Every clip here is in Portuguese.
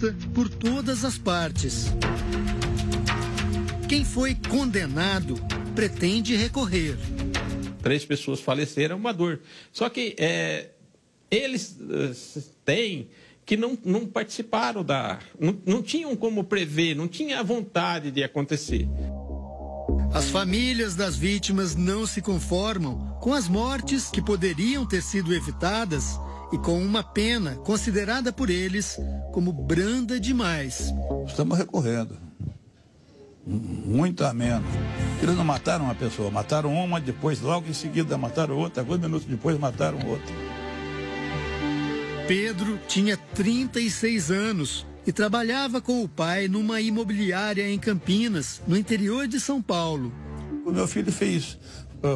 vista por todas as partes. Quem foi condenado pretende recorrer. 3 pessoas faleceram, uma dor. Só que eles têm que não participaram não tinham como prever, não tinha a vontade de acontecer. As famílias das vítimas não se conformam com as mortes que poderiam ter sido evitadas e com uma pena considerada por eles como branda demais. Estamos recorrendo. Muito a menos. Eles não mataram uma pessoa, mataram uma, depois, logo em seguida, mataram outra, alguns minutos depois, mataram outra. Pedro tinha 36 anos e trabalhava com o pai numa imobiliária em Campinas, no interior de São Paulo. O meu filho fez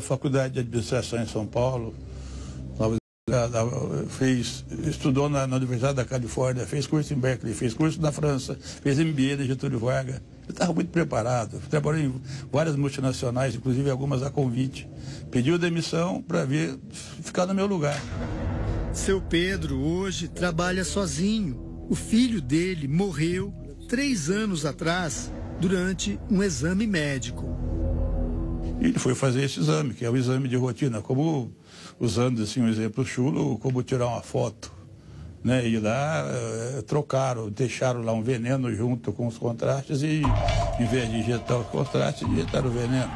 faculdade de administração em São Paulo, estudou na Universidade da Califórnia, fez curso em Berkeley, fez curso na França, fez MBA de Getúlio Vargas. Ele estava muito preparado, trabalhou em várias multinacionais, inclusive algumas a convite. Pediu demissão para ficar no meu lugar. Seu Pedro hoje trabalha sozinho. O filho dele morreu 3 anos atrás durante um exame médico. Ele foi fazer esse exame, que é o exame de rotina, como, usando assim um exemplo chulo, como tirar uma foto, né? E lá deixaram lá um veneno junto com os contrastes e, em vez de injetar os contrastes, injetaram o veneno.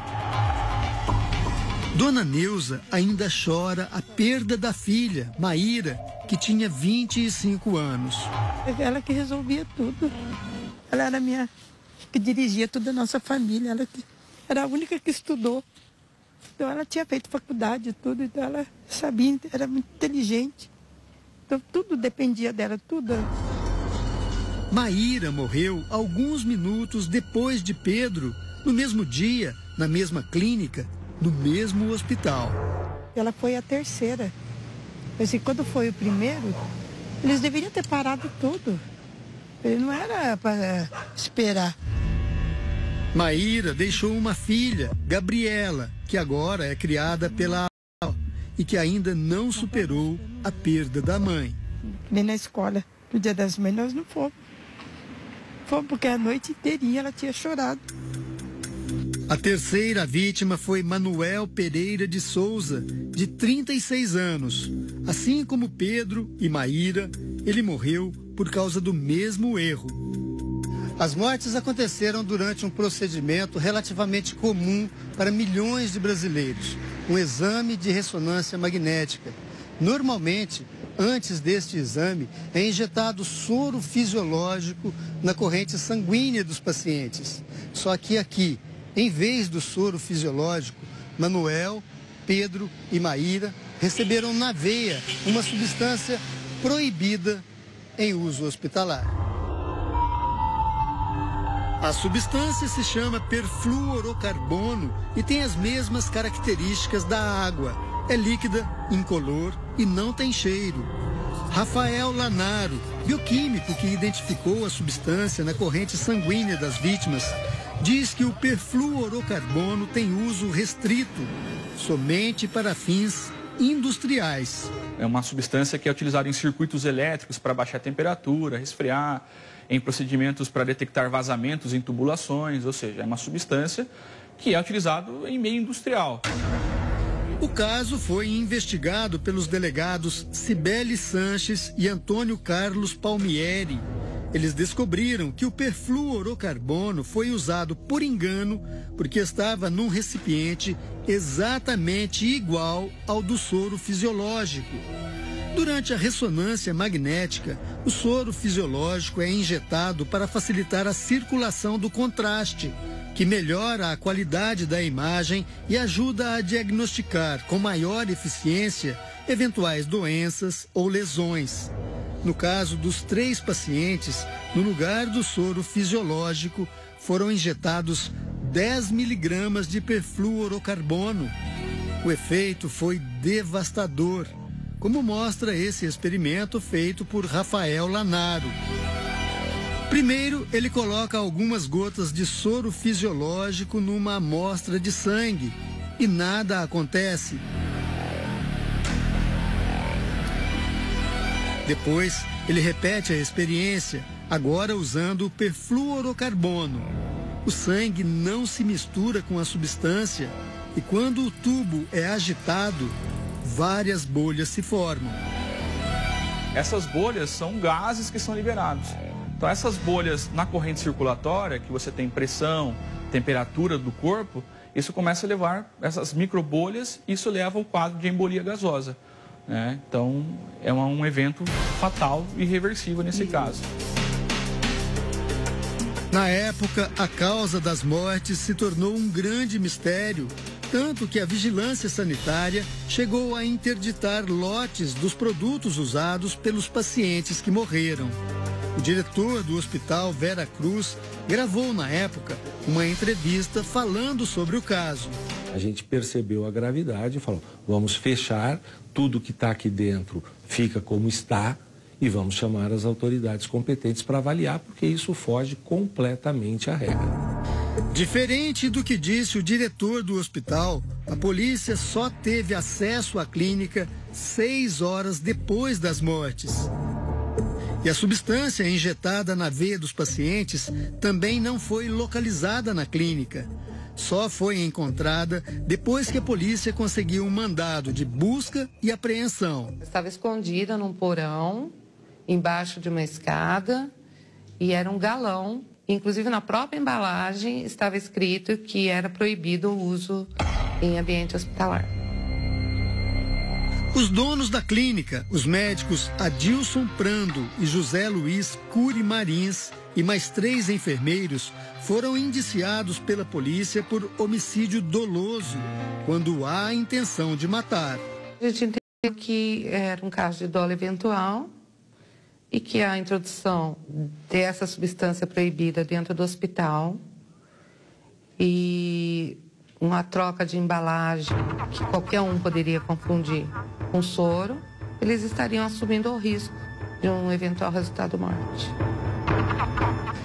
Dona Neuza ainda chora a perda da filha, Maíra, que tinha 25 anos. Ela que resolvia tudo. Ela era que dirigia toda a nossa família. Ela era a única que estudou. Então ela tinha feito faculdade e tudo, então ela sabia, era muito inteligente. Então tudo dependia dela, tudo. Maíra morreu alguns minutos depois de Pedro, no mesmo dia, na mesma clínica, no mesmo hospital. Ela foi a terceira. Assim, quando foi o primeiro, eles deveriam ter parado tudo. Ele não era para esperar. Maíra deixou uma filha, Gabriela, que agora é criada pela avó e que ainda não superou a perda da mãe. Nem na escola, no Dia das Mães, nós não fomos. Fomos porque a noite inteirinha ela tinha chorado. A terceira vítima foi Manuel Pereira de Souza, de 36 anos. Assim como Pedro e Maíra, ele morreu por causa do mesmo erro. As mortes aconteceram durante um procedimento relativamente comum para milhões de brasileiros, um exame de ressonância magnética. Normalmente, antes deste exame, é injetado soro fisiológico na corrente sanguínea dos pacientes. Só que aqui, em vez do soro fisiológico, Manuel, Pedro e Maíra receberam na veia uma substância proibida em uso hospitalar. A substância se chama perfluorocarbono e tem as mesmas características da água. É líquida, incolor e não tem cheiro. Rafael Lanaro, bioquímico que identificou a substância na corrente sanguínea das vítimas, diz que o perfluorocarbono tem uso restrito, somente para fins industriais. É uma substância que é utilizada em circuitos elétricos para baixar a temperatura, resfriar, em procedimentos para detectar vazamentos em tubulações, ou seja, é uma substância que é utilizada em meio industrial. O caso foi investigado pelos delegados Cibele Sanches e Antônio Carlos Palmieri. Eles descobriram que o perfluorocarbono foi usado por engano porque estava num recipiente exatamente igual ao do soro fisiológico. Durante a ressonância magnética, o soro fisiológico é injetado para facilitar a circulação do contraste, que melhora a qualidade da imagem e ajuda a diagnosticar com maior eficiência eventuais doenças ou lesões. No caso dos 3 pacientes, no lugar do soro fisiológico, foram injetados 10 miligramas de perfluorocarbono. O efeito foi devastador, como mostra esse experimento feito por Rafael Lanaro. Primeiro, ele coloca algumas gotas de soro fisiológico numa amostra de sangue e nada acontece. Depois, ele repete a experiência, agora usando o perfluorocarbono. O sangue não se mistura com a substância e quando o tubo é agitado, várias bolhas se formam. Essas bolhas são gases que são liberados. Então essas bolhas na corrente circulatória, que você tem pressão, temperatura do corpo, isso começa a levar essas microbolhas e isso leva ao quadro de embolia gasosa, né? Então é um evento fatal e irreversível nesse caso. Na época, a causa das mortes se tornou um grande mistério, tanto que a vigilância sanitária chegou a interditar lotes dos produtos usados pelos pacientes que morreram. O diretor do Hospital Vera Cruz gravou na época uma entrevista falando sobre o caso. A gente percebeu a gravidade e falou, vamos fechar, tudo que está aqui dentro fica como está e vamos chamar as autoridades competentes para avaliar, porque isso foge completamente à regra. Diferente do que disse o diretor do hospital, a polícia só teve acesso à clínica 6 horas depois das mortes. E a substância injetada na veia dos pacientes também não foi localizada na clínica. Só foi encontrada depois que a polícia conseguiu um mandado de busca e apreensão. Estava escondida num porão, embaixo de uma escada, e era um galão. Inclusive, na própria embalagem estava escrito que era proibido o uso em ambiente hospitalar. Os donos da clínica, os médicos Adilson Prando e José Luiz Cury Marins e mais 3 enfermeiros foram indiciados pela polícia por homicídio doloso, quando há intenção de matar. A gente entendeu que era um caso de dolo eventual e que a introdução dessa substância proibida dentro do hospital e uma troca de embalagem que qualquer um poderia confundir com soro, eles estariam assumindo o risco de um eventual resultado morte.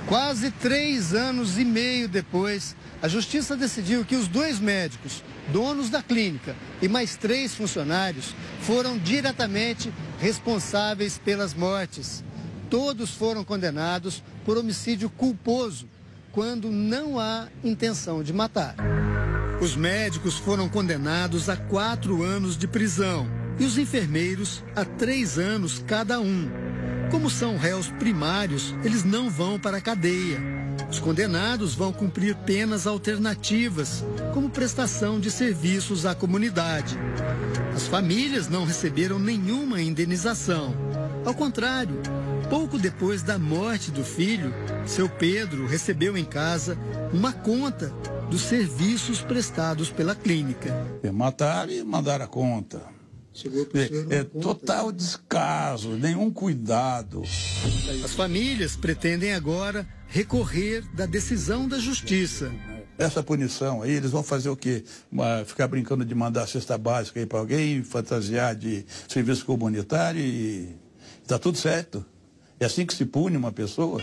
Quase 3 anos e meio depois, a Justiça decidiu que os 2 médicos, donos da clínica, e mais 3 funcionários foram diretamente responsáveis pelas mortes. Todos foram condenados por homicídio culposo, quando não há intenção de matar. Os médicos foram condenados a 4 anos de prisão e os enfermeiros a 3 anos cada um. Como são réus primários, eles não vão para a cadeia. Os condenados vão cumprir penas alternativas, como prestação de serviços à comunidade. As famílias não receberam nenhuma indenização. Ao contrário, pouco depois da morte do filho, seu Pedro recebeu em casa uma conta dos serviços prestados pela clínica. Mataram e mandaram a conta. Total descaso, nenhum cuidado. As famílias pretendem agora recorrer da decisão da justiça. Essa punição aí, eles vão fazer o quê? Ficar brincando de mandar cesta básica aí para alguém, fantasiar de serviço comunitário e está tudo certo. É assim que se pune uma pessoa.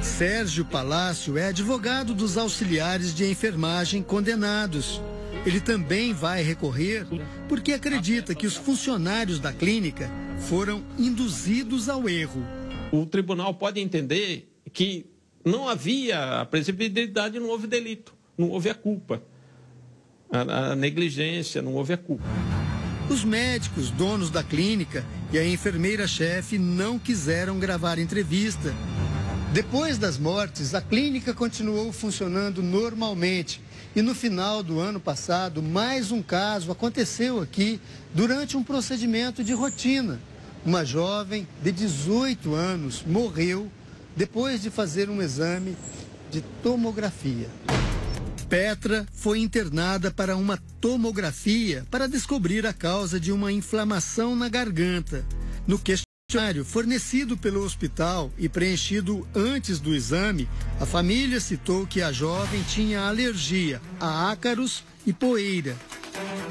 Sérgio Palácio é advogado dos auxiliares de enfermagem condenados. Ele também vai recorrer porque acredita que os funcionários da clínica foram induzidos ao erro. O tribunal pode entender que não havia a previsibilidade, não houve delito, não houve a culpa, a negligência, não houve a culpa. Os médicos, donos da clínica, e a enfermeira-chefe não quiseram gravar entrevista. Depois das mortes, a clínica continuou funcionando normalmente. E no final do ano passado, mais um caso aconteceu aqui durante um procedimento de rotina. Uma jovem de 18 anos morreu depois de fazer um exame de tomografia. Petra foi internada para uma tomografia para descobrir a causa de uma inflamação na garganta. No questionário fornecido pelo hospital e preenchido antes do exame, a família citou que a jovem tinha alergia a ácaros e poeira.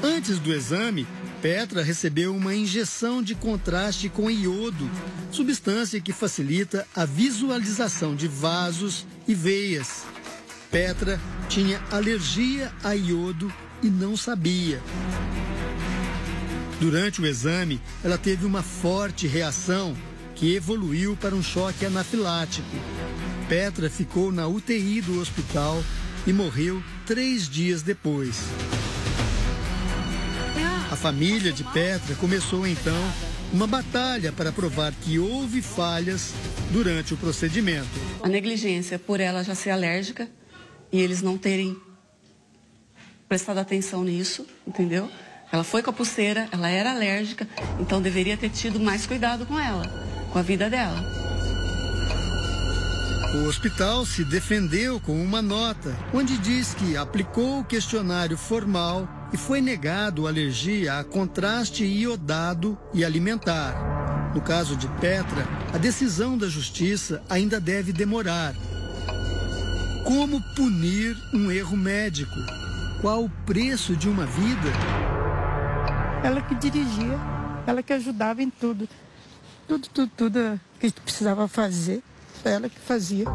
Antes do exame, Petra recebeu uma injeção de contraste com iodo, substância que facilita a visualização de vasos e veias. Petra tinha alergia a iodo e não sabia. Durante o exame, ela teve uma forte reação que evoluiu para um choque anafilático. Petra ficou na UTI do hospital e morreu 3 dias depois. A família de Petra começou então uma batalha para provar que houve falhas durante o procedimento. A negligência por ela já ser alérgica e eles não terem prestado atenção nisso, entendeu? Ela foi com a pulseira, ela era alérgica, então deveria ter tido mais cuidado com ela, com a vida dela. O hospital se defendeu com uma nota, onde diz que aplicou o questionário formal e foi negado alergia a contraste iodado e alimentar. No caso de Petra, a decisão da justiça ainda deve demorar. Como punir um erro médico? Qual o preço de uma vida? Ela que dirigia, ela que ajudava em tudo. Tudo que precisava fazer, ela que fazia.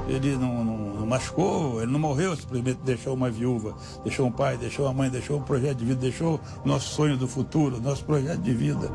Ele não machucou, ele não morreu, simplesmente deixou uma viúva, deixou um pai, deixou uma mãe, deixou um projeto de vida, deixou nosso sonho do futuro, nosso projeto de vida.